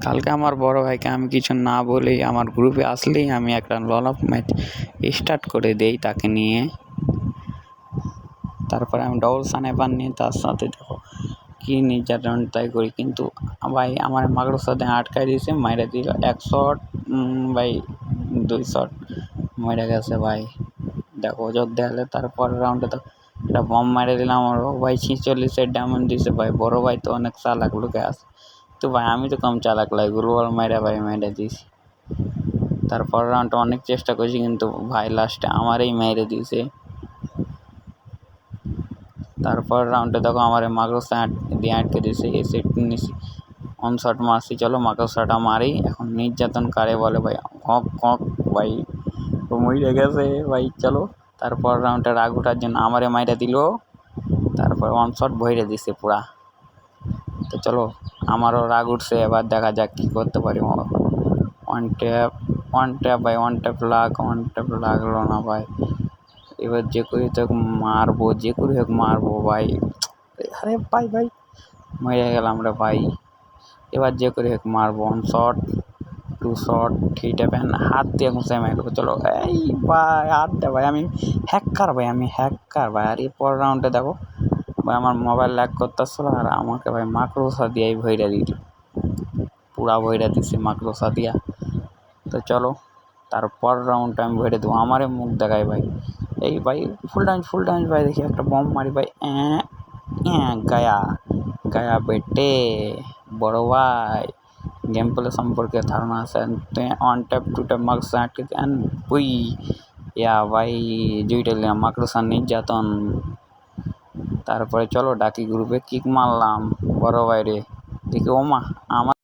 কালকে আমার বড় ভাইকে আমি কিছু না বলেই আমার গ্রুপে আসলেই আমি একটা ললপ ম্যাচ স্টার্ট করে দেই তাকে নিয়ে। তারপরে আমি ডবল স্নাইপার নিয়ে তার সাথে দেখো কী নির্যাতন তাই করি, কিন্তু ভাই আমার মাকড়োর সাথে আটকাই দিয়েছে, মাইরে দিল 1 শট, ভাই 2 শট মরে গেছে ভাই। দেখো যোগ দেখালে তারপরের রাউন্ডে তো একটা বম মেরে দিলাম, আমার ভাই 46-এর ড্যামেজ দিছে ভাই। বড় ভাই তো অনেক চালাক লোকে আছে, তো ভাই আমি তো কম চালাক লাই, গ্লোবাল মেরে ভাই মেরে দিয়েছি। তারপর রাউন্ডটা অনেক চেষ্টা করছি, কিন্তু ভাই লাস্টে আমারই মেরে দিয়েছে। তারপর রাউন্ডে দেখো আমার মাকড়সা দিয়ে আটকে দিয়েছে, এই সেট নিয়েছি, অন শট মারছি। চলো মাকড়সাটা মারি এখন। নির্যাতন কারে বলে ভাই, কক কক ভাই মরে গেছে ভাই। চলো তারপর রাউন্ডে রাগ ওঠার জন্য আমারে মাইরা দিল, তারপর ওয়ান শট ভরে দিছে পুরা। তো চলো আমারও রাগ উঠছে, এবার দেখা যাক কী করতে পারি। ওয়ান ট্যাপ ভাই, ওয়ান ট্যাপ লাগলো না ভাই। এবার যে করে হোক মারবো, যে করে হোক মারবো ভাই। আরে ভাই মরে গেলাম রে ভাই। এবার যে করে হোক মারবো, 1 শট 2 শট, 3 ট্যাপ হাত দিয়ে ঘুষে মারবো। চলো এই ভাই হাত দে ভাই, আমি হ্যাকার ভাই। আর এরপর রাউন্ডে দেখো ভাই আমার মোবাইল ল্যাগ করতেছিল, আর আমাকে ভাই মাকড়সা দিয়েই ভইরা দিল, পুরা ভইরা দিছে মাকড়সা দিয়া। তো চলো তারপর রাউন্ডটা আমি ভরে দেবো, আমারে মুখ দেখায় ভাই। এই ভাই ফুল ড্যামেজ ভাই। দেখি একটা বম মারি ভাই, গায়া বেটে। বড় ভাই গেম প্লে সম্পর্কে ধারণা আছে? 1 ট্যাপ 2 ট্যাপ মাকড়সা আটকে দেন বুই ইয়া ভাই, জুইটা নিলাম মাকড়সা নির্যাতন। তারপরে চলো ডাকি গ্রুপে কিক মারলাম বড় ভাইরে, দেখি ওমা আমার